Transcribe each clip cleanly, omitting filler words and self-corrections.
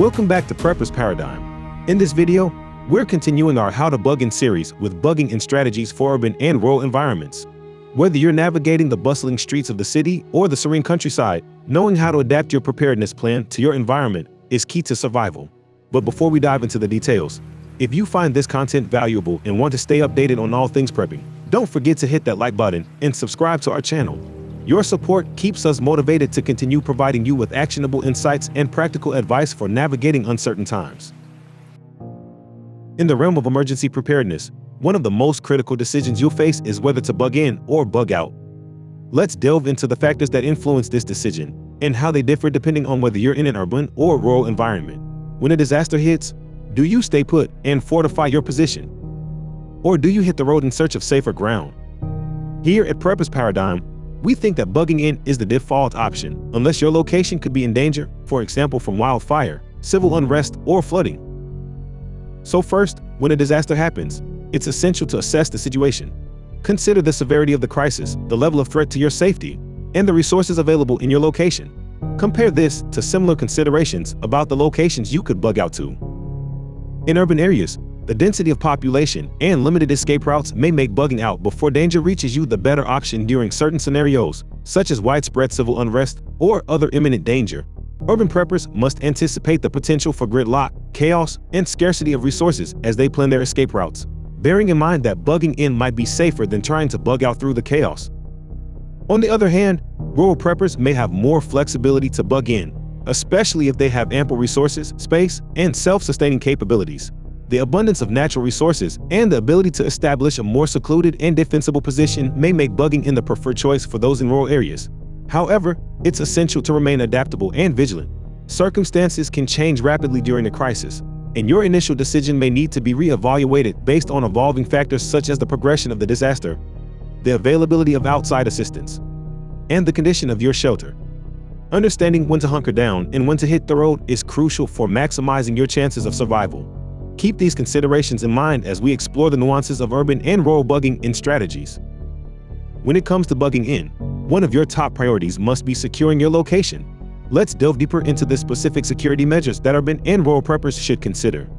Welcome back to Prepper's Paradigm. In this video, we're continuing our How to Bug In series with bugging and strategies for urban and rural environments. Whether you're navigating the bustling streets of the city or the serene countryside, knowing how to adapt your preparedness plan to your environment is key to survival. But before we dive into the details, if you find this content valuable and want to stay updated on all things prepping, don't forget to hit that like button and subscribe to our channel. Your support keeps us motivated to continue providing you with actionable insights and practical advice for navigating uncertain times. In the realm of emergency preparedness, one of the most critical decisions you'll face is whether to bug in or bug out. Let's delve into the factors that influence this decision and how they differ depending on whether you're in an urban or rural environment. When a disaster hits, do you stay put and fortify your position? Or do you hit the road in search of safer ground? Here at Prepper's Paradigm, we think that bugging in is the default option, unless your location could be in danger, for example from wildfire, civil unrest, or flooding. So first, when a disaster happens, it's essential to assess the situation. Consider the severity of the crisis, the level of threat to your safety, and the resources available in your location. Compare this to similar considerations about the locations you could bug out to. In urban areas, the density of population and limited escape routes may make bugging out before danger reaches you the better option during certain scenarios, such as widespread civil unrest or other imminent danger. Urban preppers must anticipate the potential for gridlock, chaos, and scarcity of resources as they plan their escape routes, bearing in mind that bugging in might be safer than trying to bug out through the chaos. On the other hand, rural preppers may have more flexibility to bug in, especially if they have ample resources, space, and self-sustaining capabilities. The abundance of natural resources and the ability to establish a more secluded and defensible position may make bugging in the preferred choice for those in rural areas. However, it's essential to remain adaptable and vigilant. Circumstances can change rapidly during a crisis, and your initial decision may need to be re-evaluated based on evolving factors such as the progression of the disaster, the availability of outside assistance, and the condition of your shelter. Understanding when to hunker down and when to hit the road is crucial for maximizing your chances of survival. Keep these considerations in mind as we explore the nuances of urban and rural bugging in strategies. When it comes to bugging in, one of your top priorities must be securing your location. Let's delve deeper into the specific security measures that urban and rural preppers should consider.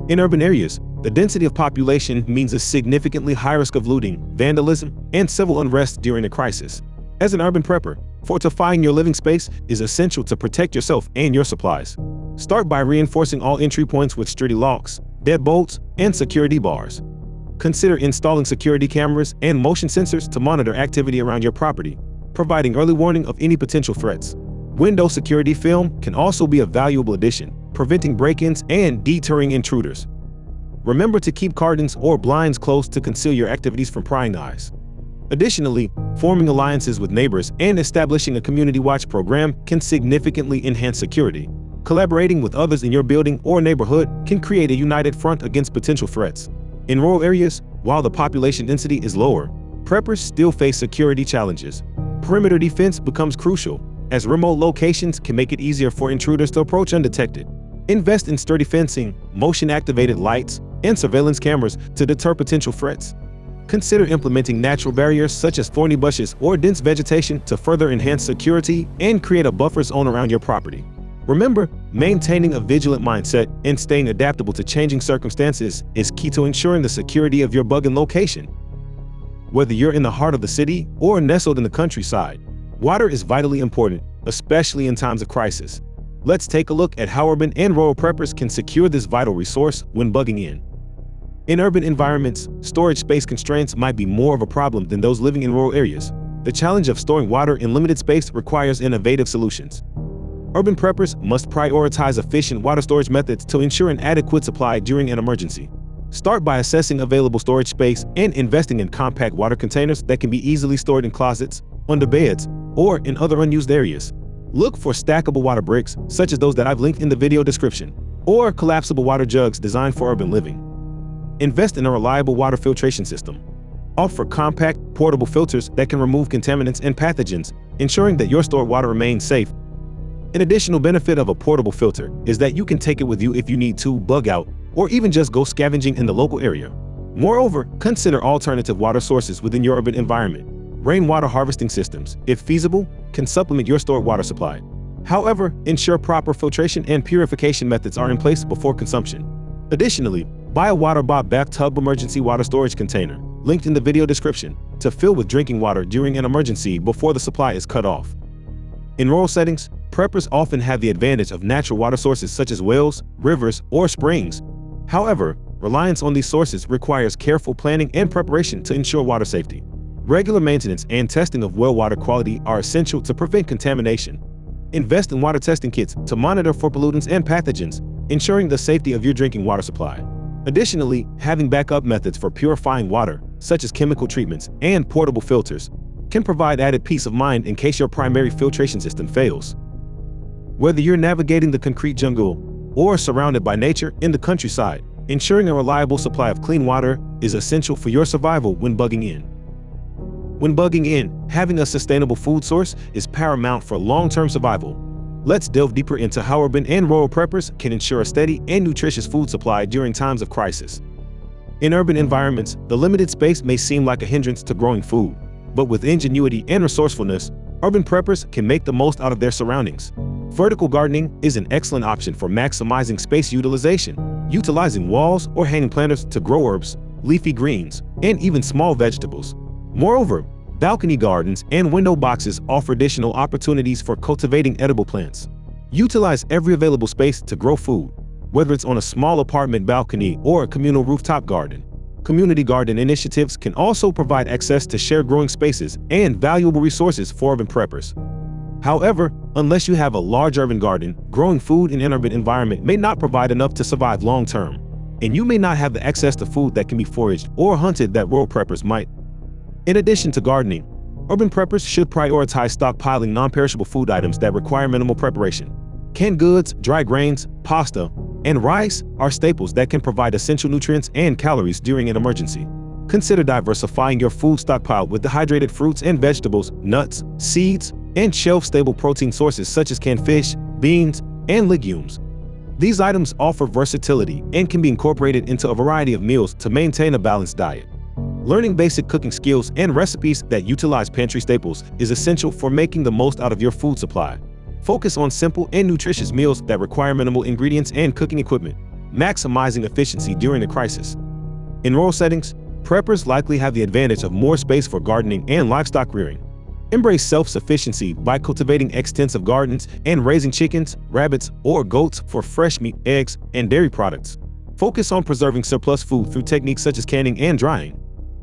In urban areas, the density of population means a significantly high risk of looting, vandalism, and civil unrest during a crisis. As an urban prepper, fortifying your living space is essential to protect yourself and your supplies. Start by reinforcing all entry points with sturdy locks, deadbolts, and security bars. Consider installing security cameras and motion sensors to monitor activity around your property, providing early warning of any potential threats. Window security film can also be a valuable addition, preventing break-ins and deterring intruders. Remember to keep curtains or blinds closed to conceal your activities from prying eyes. Additionally, forming alliances with neighbors and establishing a community watch program can significantly enhance security. Collaborating with others in your building or neighborhood can create a united front against potential threats. In rural areas, while the population density is lower, preppers still face security challenges. Perimeter defense becomes crucial, as remote locations can make it easier for intruders to approach undetected. Invest in sturdy fencing, motion-activated lights, and surveillance cameras to deter potential threats. Consider implementing natural barriers such as thorny bushes or dense vegetation to further enhance security and create a buffer zone around your property. Remember, maintaining a vigilant mindset and staying adaptable to changing circumstances is key to ensuring the security of your bugging location. Whether you're in the heart of the city or nestled in the countryside, water is vitally important, especially in times of crisis. Let's take a look at how urban and rural preppers can secure this vital resource when bugging in. In urban environments, storage space constraints might be more of a problem than those living in rural areas. The challenge of storing water in limited space requires innovative solutions. Urban preppers must prioritize efficient water storage methods to ensure an adequate supply during an emergency. Start by assessing available storage space and investing in compact water containers that can be easily stored in closets, under beds, or in other unused areas. Look for stackable water bricks, such as those that I've linked in the video description, or collapsible water jugs designed for urban living. Invest in a reliable water filtration system. Offer compact, portable filters that can remove contaminants and pathogens, ensuring that your stored water remains safe. An additional benefit of a portable filter is that you can take it with you if you need to bug out or even just go scavenging in the local area. Moreover, consider alternative water sources within your urban environment. Rainwater harvesting systems, if feasible, can supplement your stored water supply. However, ensure proper filtration and purification methods are in place before consumption. Additionally, buy a water bathtub emergency water storage container, linked in the video description, to fill with drinking water during an emergency before the supply is cut off. In rural settings, preppers often have the advantage of natural water sources such as wells, rivers, or springs. However, reliance on these sources requires careful planning and preparation to ensure water safety. Regular maintenance and testing of well water quality are essential to prevent contamination. Invest in water testing kits to monitor for pollutants and pathogens, ensuring the safety of your drinking water supply. Additionally, having backup methods for purifying water, such as chemical treatments and portable filters, can provide added peace of mind in case your primary filtration system fails. Whether you're navigating the concrete jungle or surrounded by nature in the countryside, ensuring a reliable supply of clean water is essential for your survival when bugging in. When bugging in, having a sustainable food source is paramount for long-term survival. Let's delve deeper into how urban and rural preppers can ensure a steady and nutritious food supply during times of crisis. In urban environments, the limited space may seem like a hindrance to growing food, but with ingenuity and resourcefulness, urban preppers can make the most out of their surroundings. Vertical gardening is an excellent option for maximizing space utilization, utilizing walls or hanging planters to grow herbs, leafy greens, and even small vegetables. Moreover, balcony gardens and window boxes offer additional opportunities for cultivating edible plants. Utilize every available space to grow food, whether it's on a small apartment balcony or a communal rooftop garden. Community garden initiatives can also provide access to shared growing spaces and valuable resources for urban preppers. However, unless you have a large urban garden, growing food in an urban environment may not provide enough to survive long-term, and you may not have the access to food that can be foraged or hunted that rural preppers might. In addition to gardening, urban preppers should prioritize stockpiling non-perishable food items that require minimal preparation. Canned goods, dry grains, pasta, and rice are staples that can provide essential nutrients and calories during an emergency. Consider diversifying your food stockpile with dehydrated fruits and vegetables, nuts, seeds, and shelf-stable protein sources such as canned fish, beans, and legumes. These items offer versatility and can be incorporated into a variety of meals to maintain a balanced diet. Learning basic cooking skills and recipes that utilize pantry staples is essential for making the most out of your food supply. Focus on simple and nutritious meals that require minimal ingredients and cooking equipment, maximizing efficiency during a crisis. In rural settings, preppers likely have the advantage of more space for gardening and livestock rearing. Embrace self-sufficiency by cultivating extensive gardens and raising chickens, rabbits, or goats for fresh meat, eggs, and dairy products. Focus on preserving surplus food through techniques such as canning and drying.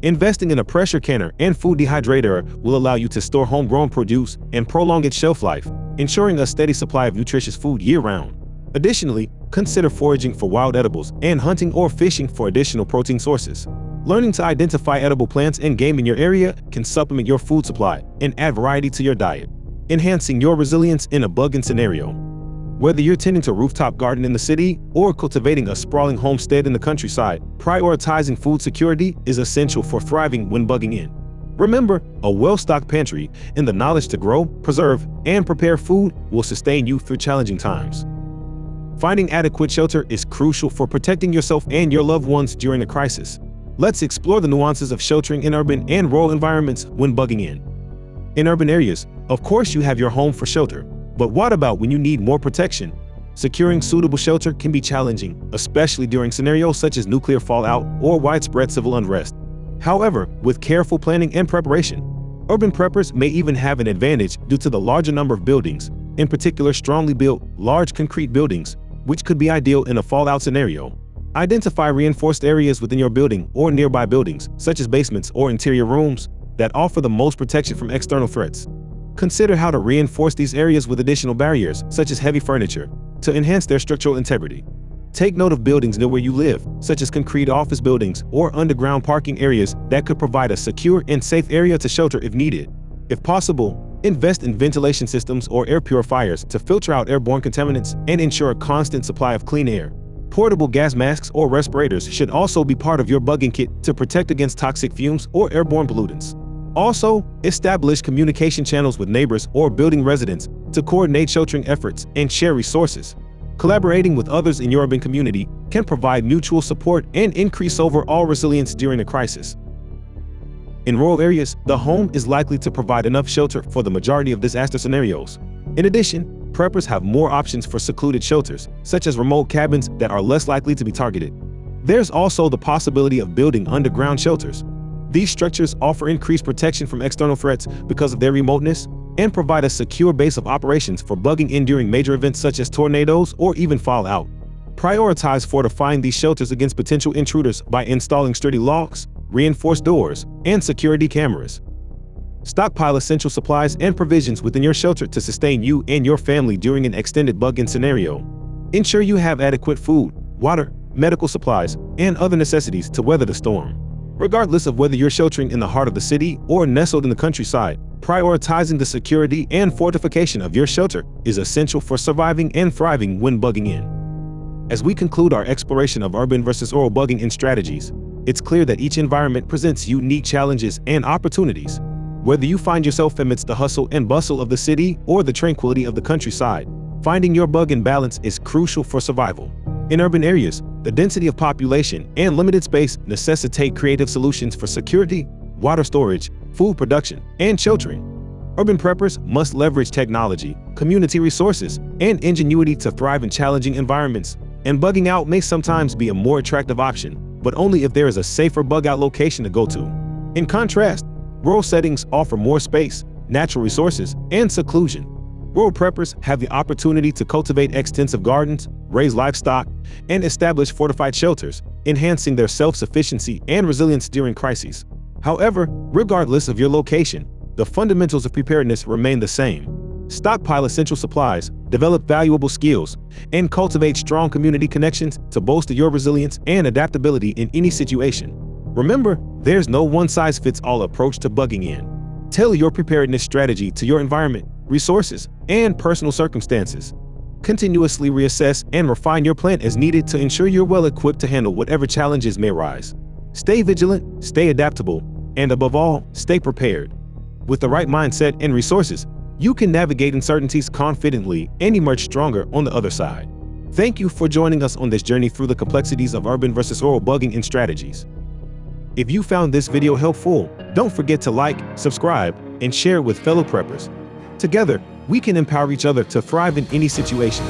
Investing in a pressure canner and food dehydrator will allow you to store homegrown produce and prolong its shelf life, ensuring a steady supply of nutritious food year-round. Additionally, consider foraging for wild edibles and hunting or fishing for additional protein sources. Learning to identify edible plants and game in your area can supplement your food supply and add variety to your diet, enhancing your resilience in a bugging scenario. Whether you're tending to a rooftop garden in the city or cultivating a sprawling homestead in the countryside, prioritizing food security is essential for thriving when bugging in. Remember, a well-stocked pantry and the knowledge to grow, preserve, and prepare food will sustain you through challenging times. Finding adequate shelter is crucial for protecting yourself and your loved ones during a crisis. Let's explore the nuances of sheltering in urban and rural environments when bugging in. In urban areas, of course you have your home for shelter. But what about when you need more protection? Securing suitable shelter can be challenging, especially during scenarios such as nuclear fallout or widespread civil unrest. However, with careful planning and preparation, urban preppers may even have an advantage due to the larger number of buildings, in particular strongly built, large concrete buildings, which could be ideal in a fallout scenario. Identify reinforced areas within your building or nearby buildings, such as basements or interior rooms, that offer the most protection from external threats. Consider how to reinforce these areas with additional barriers, such as heavy furniture, to enhance their structural integrity. Take note of buildings near where you live, such as concrete office buildings or underground parking areas that could provide a secure and safe area to shelter if needed. If possible, invest in ventilation systems or air purifiers to filter out airborne contaminants and ensure a constant supply of clean air. Portable gas masks or respirators should also be part of your bugging kit to protect against toxic fumes or airborne pollutants. Also, establish communication channels with neighbors or building residents to coordinate sheltering efforts and share resources. Collaborating with others in your urban community can provide mutual support and increase overall resilience during a crisis. In rural areas, the home is likely to provide enough shelter for the majority of disaster scenarios. In addition, preppers have more options for secluded shelters, such as remote cabins that are less likely to be targeted. There's also the possibility of building underground shelters. These structures offer increased protection from external threats because of their remoteness and provide a secure base of operations for bugging in during major events such as tornadoes or even fallout. Prioritize fortifying these shelters against potential intruders by installing sturdy locks, reinforced doors, and security cameras. Stockpile essential supplies and provisions within your shelter to sustain you and your family during an extended bug-in scenario. Ensure you have adequate food, water, medical supplies, and other necessities to weather the storm. Regardless of whether you're sheltering in the heart of the city or nestled in the countryside, prioritizing the security and fortification of your shelter is essential for surviving and thriving when bugging in. As we conclude our exploration of urban versus rural bugging in strategies, it's clear that each environment presents unique challenges and opportunities. Whether you find yourself amidst the hustle and bustle of the city or the tranquility of the countryside, finding your bug-in balance is crucial for survival. In urban areas, the density of population and limited space necessitate creative solutions for security, water storage, food production, and sheltering. Urban preppers must leverage technology, community resources, and ingenuity to thrive in challenging environments, and bugging out may sometimes be a more attractive option, but only if there is a safer bug-out location to go to. In contrast, rural settings offer more space, natural resources, and seclusion. Rural preppers have the opportunity to cultivate extensive gardens, raise livestock, and establish fortified shelters, enhancing their self-sufficiency and resilience during crises. However, regardless of your location, the fundamentals of preparedness remain the same. Stockpile essential supplies, develop valuable skills, and cultivate strong community connections to bolster your resilience and adaptability in any situation. Remember, there's no one-size-fits-all approach to bugging in. Tailor your preparedness strategy to your environment, resources, and personal circumstances. Continuously reassess and refine your plan as needed to ensure you're well equipped to handle whatever challenges may rise. Stay vigilant, stay adaptable, and above all, stay prepared. With the right mindset and resources, you can navigate uncertainties confidently and emerge stronger on the other side. Thank you for joining us on this journey through the complexities of urban versus rural bugging and strategies. If you found this video helpful, don't forget to like, subscribe, and share it with fellow preppers. Together, we can empower each other to thrive in any situation.